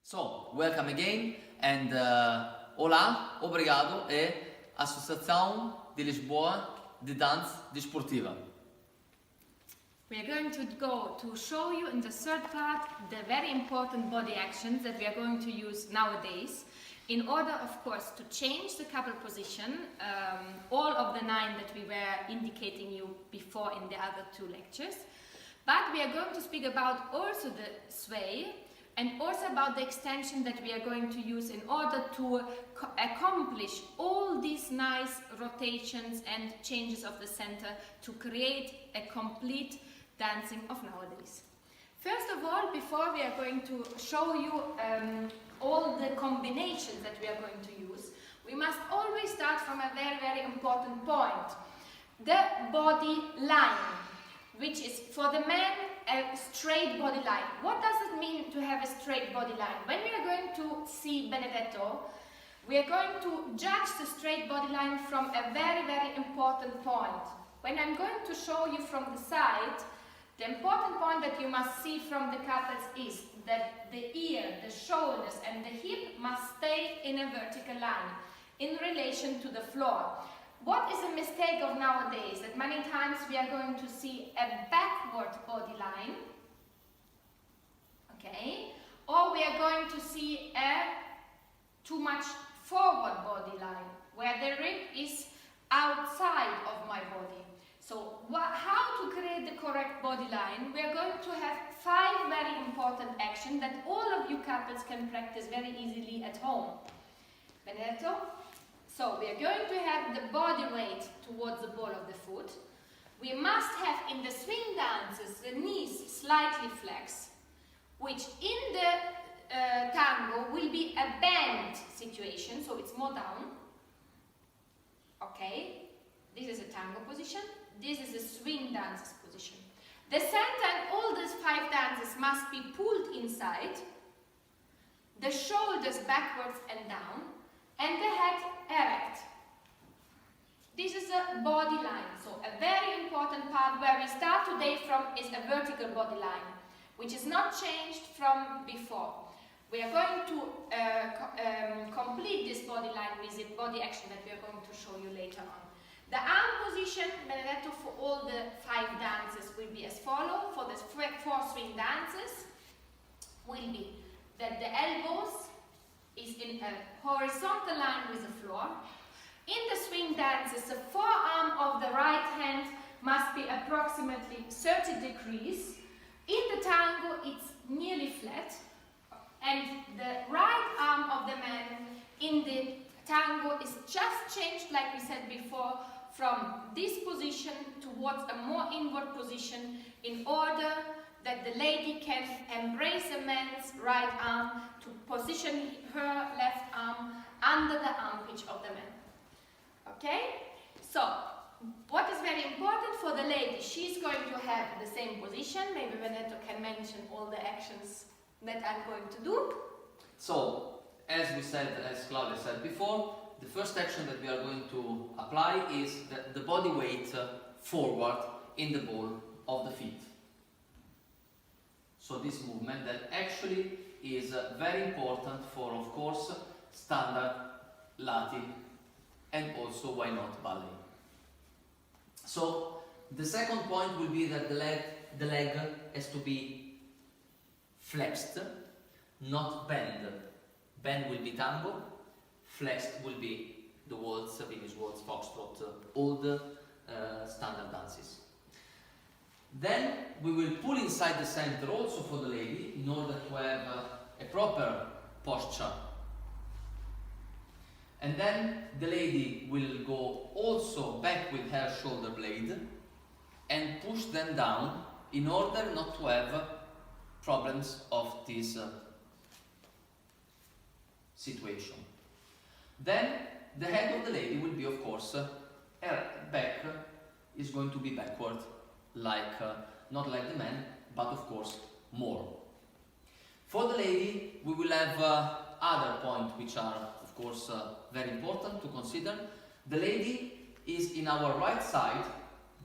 So, welcome again and olá, obrigado e Associação de Lisboa de Dança Desportiva. We are going to go to show you in the third part the very important body actions that we are going to use nowadays in order, of course, to change the couple position, all of the 9 that we were indicating you before in the other 2 lectures. But we are going to speak about also the sway and also about the extension that we are going to use in order to accomplish all these nice rotations and changes of the center to create a complete dancing of nowadays. First of all, before we are going to show you all the combinations that we are going to use, we must always start from a very, very important point. The body line, which is for the man a straight body line. What does it mean to have a straight body line? When we are going to see Benedetto, we are going to judge the straight body line from a very, very important point. When I'm going to show you from the side, the important point that you must see from the couples is that the ear, the shoulders and the hip must stay in a vertical line in relation to the floor. What is a mistake of nowadays? That many times we are going to see a backward body line, okay, or we are going to see a too much forward body line, where the rib is outside of my body. So how to create the correct body line? We are going to have 5 very important actions that all of you couples can practice very easily at home. Benedetto? So we are going to have the body weight towards the ball of the foot. We must have in the swing dances the knees slightly flexed, which in the tango will be a bend situation, so it's more down. Okay, this is a tango position, this is a swing dances position. The center and all these 5 dances must be pulled inside, the shoulders backwards and down, and the head erect. This is a body line, so a very important part where we start today from is a vertical body line, which is not changed from before. We are going to complete this body line with the body action that we are going to show you later on. The arm position, Benedetto, for all the 5 dances will be as follows. For the 4 swing dances will be that the elbows is in a horizontal line with the floor. In the swing dances, the forearm of the right hand must be approximately 30 degrees. In the tango, it's nearly flat. And the right arm of the man in the tango is just changed, like we said before, from this position towards a more inward position in order that the lady can embrace a man's right arm to position her left arm under the armpit of the man. Okay? So, what is very important for the lady? She's going to have the same position. Maybe Benedetto can mention all the actions that I'm going to do. So, as Claudia said before, the first action that we are going to apply is the body weight forward in the ball of the feet. So this movement that actually is very important for, of course, standard Latin and also, why not, ballet. So the second point will be that the leg has to be flexed, not bend. Bend will be tango, flexed will be the waltz, Venus waltz, foxtrot, all the standard dances. Then we will pull inside the center also for the lady in order to have a proper posture. And then the lady will go also back with her shoulder blade and push them down in order not to have problems of this situation. Then the head of the lady will be, of course, her back is going to be backward, like not like the man, but of course more. For the lady, we will have other points which are, of course, very important to consider. The lady is in our right side,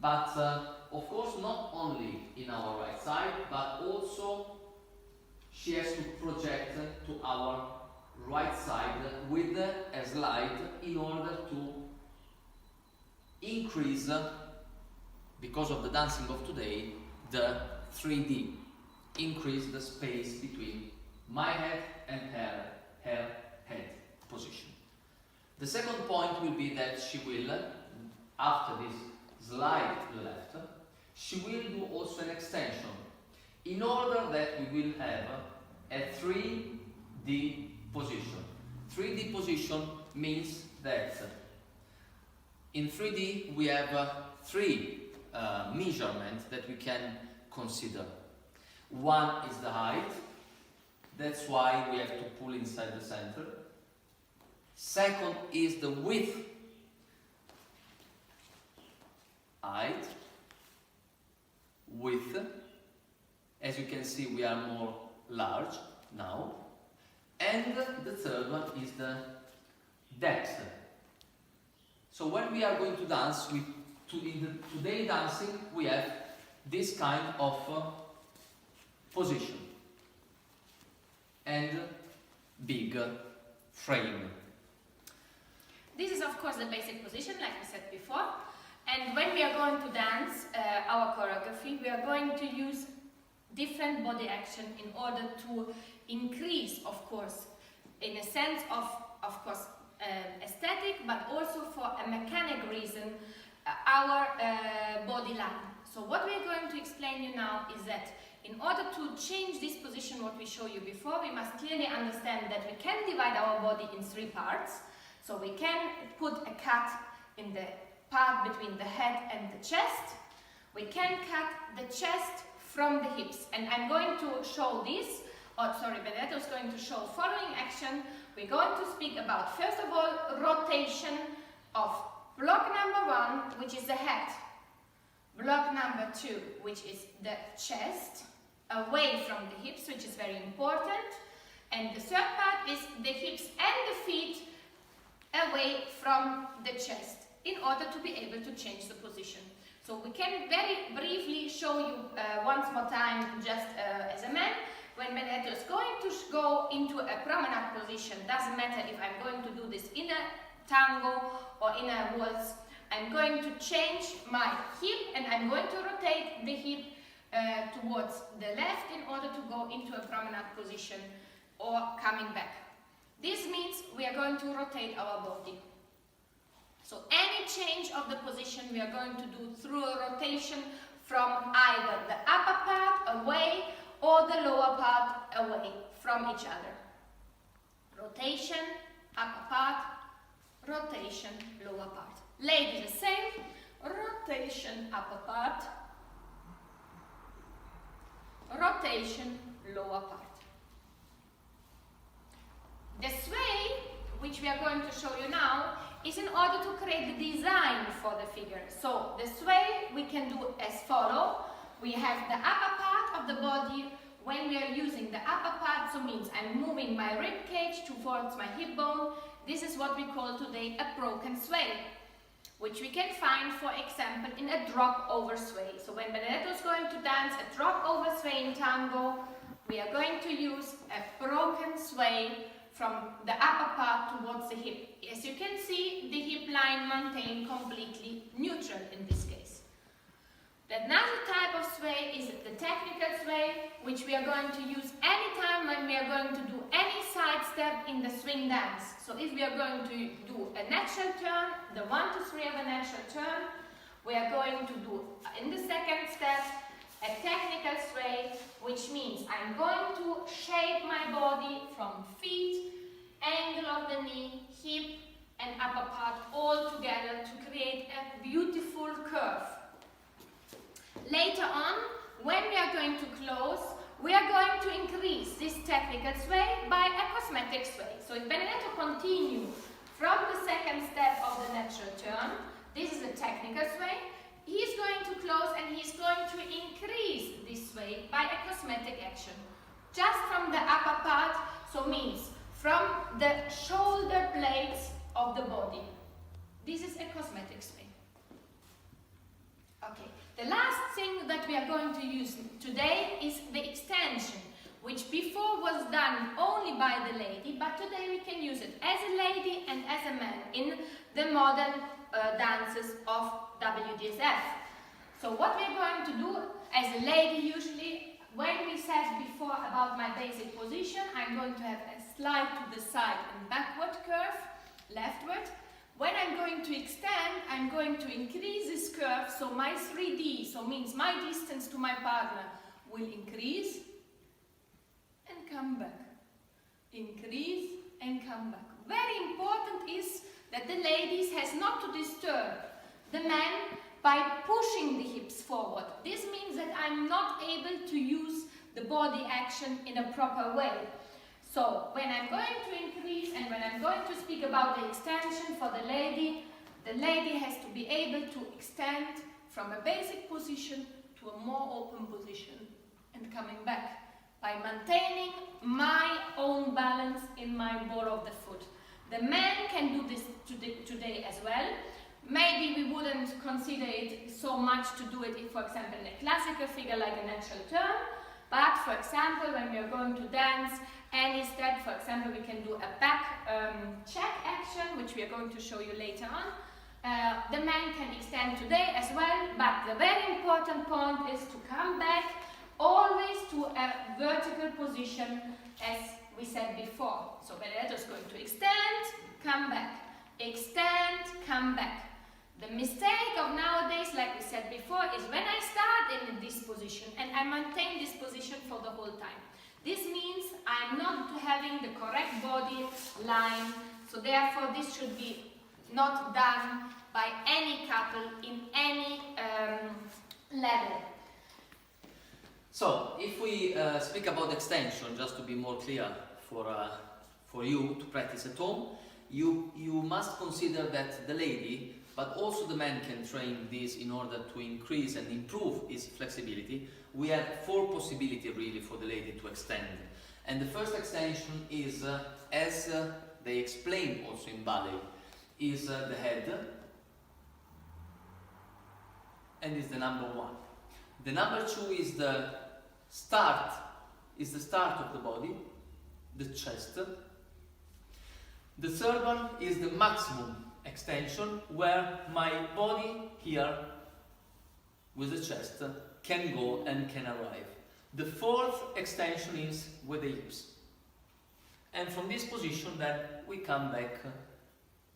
but of course not only in our right side, but also she has to project to our right side with a slide in order to increase, because of the dancing of today, the 3D. Increase the space between my head and her head position. The second point will be that she will, after this slide to the left, she will do also an extension in order that we will have a 3D position. 3D position means that in 3D we have three measurements that we can consider. One is the height, that's why we have to pull inside the center. Second is the width, height, width. As you can see, we are more large now. And the third one is the depth. So when we are going to dance, in the today dancing, we have this kind of position and big frame. This is of course the basic position, like we said before. And when we are going to dance our choreography, we are going to use different body action in order to increase, of course, in a sense of course, aesthetic, but also for a mechanic reason, our body line. So what we are going to explain you now is that in order to change this position, what we showed you before, we must clearly understand that we can divide our body in three parts. So we can put a cut in the part between the head and the chest. We can cut the chest from the hips. And I'm going to show this, Benedetto is going to show following action. We're going to speak about, first of all, rotation of block number 1, which is the head. Block number 2, which is the chest, away from the hips, which is very important. And the third part is the hips and the feet away from the chest, in order to be able to change the position. So we can very briefly show you once more time, just as a man, when Benedetto is going to go into a promenade position. Doesn't matter if I'm going to do this in a tango or in a waltz. I'm going to change my hip and I'm going to rotate the hip towards the left in order to go into a promenade position or coming back. This means we are going to rotate our body. So any change of the position we are going to do through a rotation from either the upper part away or the lower part away from each other. Rotation, upper part, rotation, lower part. Ladies, the same. Rotation, upper part, rotation, lower part. The sway, which we are going to show you now, is in order to create the design for the figure. So the sway we can do as follow. We have the upper part of the body. When we are using the upper part, so means I'm moving my rib cage towards my hip bone. This is what we call today a broken sway, which we can find, for example, in a drop over sway. So when Benedetto is going to dance a drop over sway in tango, we are going to use a broken sway from the upper part towards the hip. As you can see, the hip line maintained completely neutral in this case. Another type of sway is the technical sway, which we are going to use anytime when we are going to do any side step in the swing dance. So if we are going to do a natural turn, the 1 to 3 of a natural turn, we are going to do in the second step a technical sway, which means I'm going to shape my body from feet, angle of the knee, hip and upper part all together to create a beautiful curve. Later on, when we are going to close, we are going to increase this technical sway by a cosmetic sway. So if Benedetto continues from the second step of the natural turn, this is a technical sway, he's going to close and he's going to increase this sway by a cosmetic action. Just from the upper part, so means from the shoulder blades of the body. This is a cosmetic sway. Okay. The last thing that we are going to use today is the extension, which before was done only by the lady, but today we can use it as a lady and as a man in the modern dances of WDSF. So what we're going to do as a lady usually, when we said before about my basic position, I'm going to have a slide to the side and backward curve, leftward. When I'm going to extend, I'm going to increase this curve, so my 3D, so means my distance to my partner, will increase and come back. Increase and come back. Very important is that the ladies has not to disturb the man by pushing the hips forward. This means that I'm not able to use the body action in a proper way. So when I'm going to increase and when I'm going to speak about the extension for the lady has to be able to extend from a basic position to a more open position and coming back by maintaining my own balance in my ball of the foot. The man can do this today as well. Maybe we wouldn't consider it so much to do it, if, for example, in a classical figure like a natural turn, but for example, when we are going to dance any step, for example, we can do a back check action, which we are going to show you later on. The man can extend today as well, but the very important point is to come back always to a vertical position, as we said before. So Benedetto is going to extend, come back, extend, come back. The mistake of nowadays, like we said before, is when I start in this position and I maintain this position for the whole time. This means I'm not having the correct body line, so therefore this should be not done by any couple in any level. So, if we speak about extension, just to be more clear for you to practice at home, you must consider that the lady, but also the man can train this in order to increase and improve his flexibility. We have 4 possibilities really for the lady to extend. And the first extension is, as they explain also in ballet, is the head, and is the number 1. The number 2 is the start of the body, the chest. The third one is the maximum extension, where my body here with the chest can go and can arrive. The fourth extension is with the hips. And from this position then we come back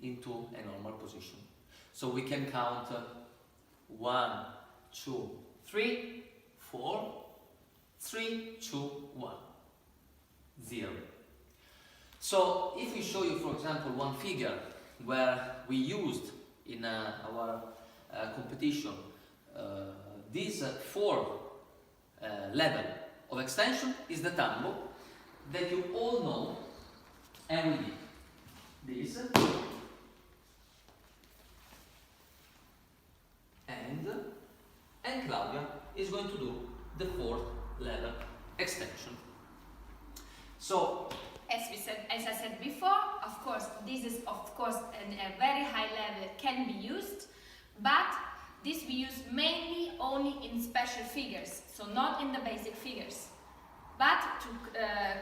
into a normal position. So we can count 1, 2, 3, 4, 3, 2, 1, 0. So if we show you, for example, one figure where we used in our competition these 4 level of extension, is the tango that you all know, and we did this, and Claudia is going to do the 4th level extension. So, as I said before, of course, this is a very high level, can be used, but this we use mainly only in special figures, so not in the basic figures. But to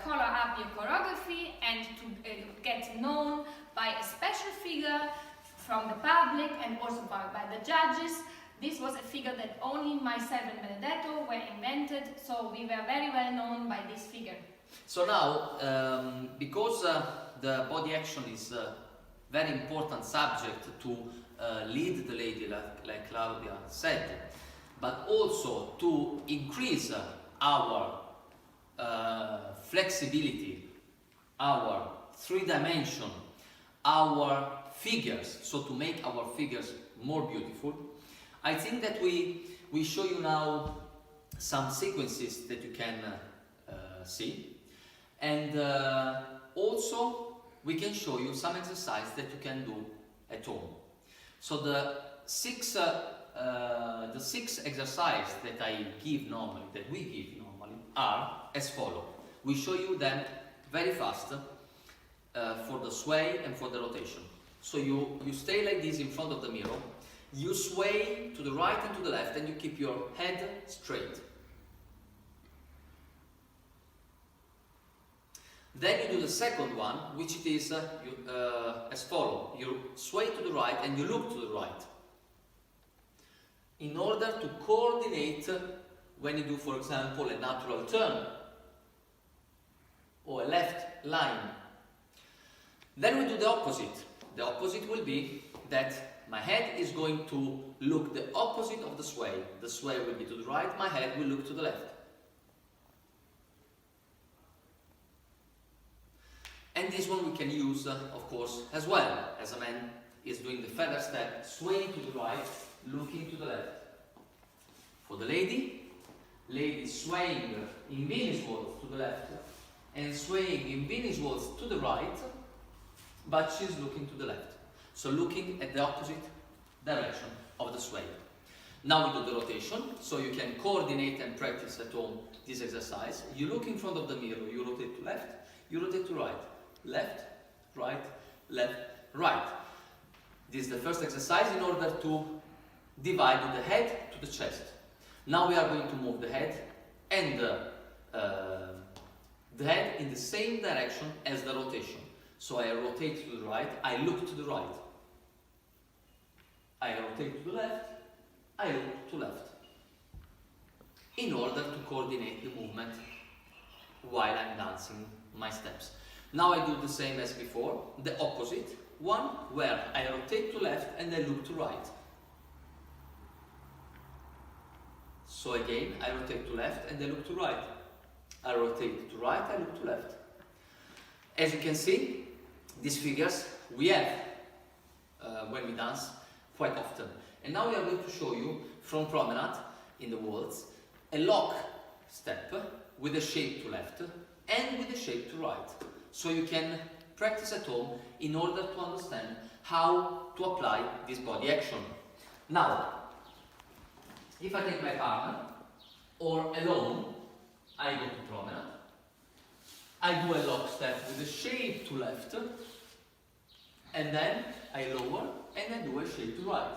color up your choreography and to get known by a special figure from the public and also by the judges, this was a figure that only myself and Benedetto were invented, so we were very well known by this figure. So now, because the body action is a very important subject to lead the lady, like Claudia said, but also to increase our flexibility, our 3-dimension, our figures, so to make our figures more beautiful, I think that we show you now some sequences that you can see. And also we can show you some exercise that you can do at home. So the 6 exercises that I give normally, that we give normally, are as follows. We show you them very fast for the sway and for the rotation. So you stay like this in front of the mirror, you sway to the right and to the left, and you keep your head straight. Then you do the second one, which it is as follows. You sway to the right and you look to the right. In order to coordinate when you do, for example, a natural turn or a left line. Then we do the opposite. The opposite will be that my head is going to look the opposite of the sway. The sway will be to the right, my head will look to the left. And this one we can use, of course, as well, as a man is doing the feather step, swaying to the right, looking to the left. For the lady swaying in Venus waltz to the left, and swaying in Venus waltz to the right, but she's looking to the left. So looking at the opposite direction of the sway. Now we do the rotation, so you can coordinate and practice at home this exercise. You look in front of the mirror, you rotate to left, you rotate to right. Left, right, left, right. This is the first exercise in order to divide the head to the chest. Now we are going to move the head and the head in the same direction as the rotation. So I rotate to the right, I look to the right. I rotate to the left, I look to left. In order to coordinate the movement while I'm dancing my steps. Now I do the same as before, the opposite one, where I rotate to left and I look to right. So again, I rotate to left and I look to right. I rotate to right, I look to left. As you can see, these figures we have when we dance quite often. And now we are going to show you from promenade in the waltz a lock step with a shape to left and with a shape to right. So you can practice at home in order to understand how to apply this body action. Now, if I take my partner or alone, I go to promenade. I do a lock step with a shape to left, and then I lower and I do a shape to right.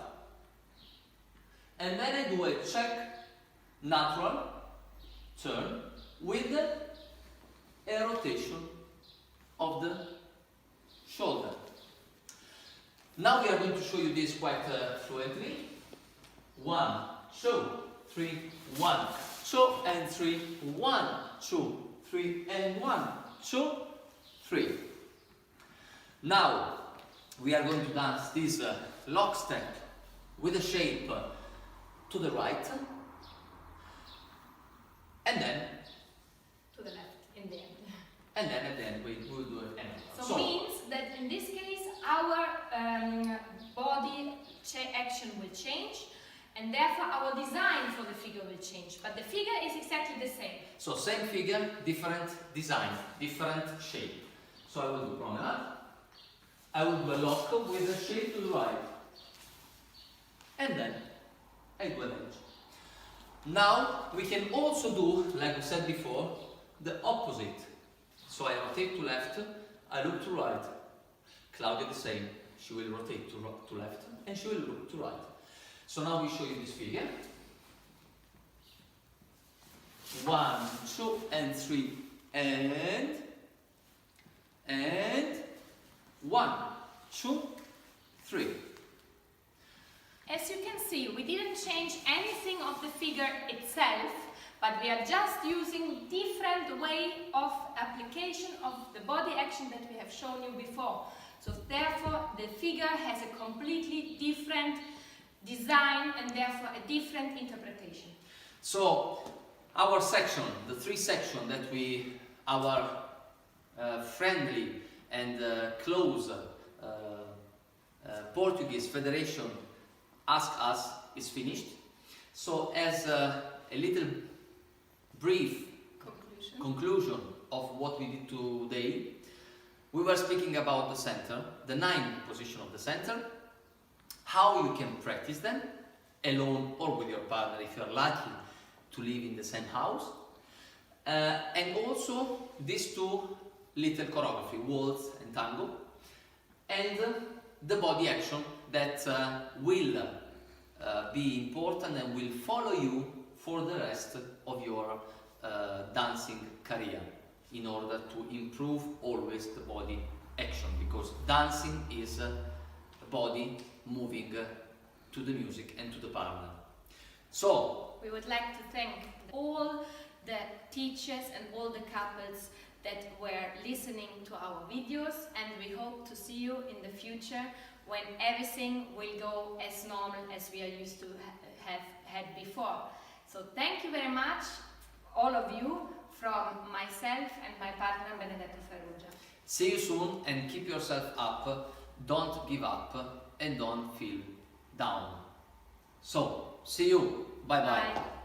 And then I do a check natural turn with a rotation of the shoulder. Now we are going to show you this quite fluently. 1, 2, 3, 1, 2, and 3, 1, 2, 3, and 1, 2, 3. Now we are going to dance this lock step with a shape to the right, and then to the left in the end. And then at the end we will do it anyway. So means that in this case our body action will change, and therefore our design for the figure will change. But the figure is exactly the same. So same figure, different design, different shape. So I will do promenade. I will do a lock with a shape to the right. And then I do an edge. Now we can also do, like we said before, the opposite. So I rotate to left, I look to right. Claudia the same. She will rotate to left and she will look to right. So now we show you this figure. 1, 2, and 3, and 1, 2, 3. As you can see, we didn't change anything of the figure itself, but we are just using different way of application of the body action that we have shown you before. So therefore the figure has a completely different design and therefore a different interpretation. So our section, the 3 sections that our friendly and close Portuguese Federation asked us is finished. So as a little brief conclusion of what we did today, we were speaking about the center, the 9th position of the center, how you can practice them alone or with your partner if you're lucky to live in the same house, and also these 2 little choreography, waltz and tango, and the body action that will be important and will follow you for the rest of your dancing career. in order to improve always the body action, because dancing is the body moving to the music and to the partner. So we would like to thank all the teachers and all the couples that were listening to our videos, and we hope to see you in the future when everything will go as normal as we are used to have had before. So thank you very much, all of you, from myself and my partner Benedetto Ferruggia. See you soon and keep yourself up, don't give up and don't feel down. So, see you, bye bye. Bye.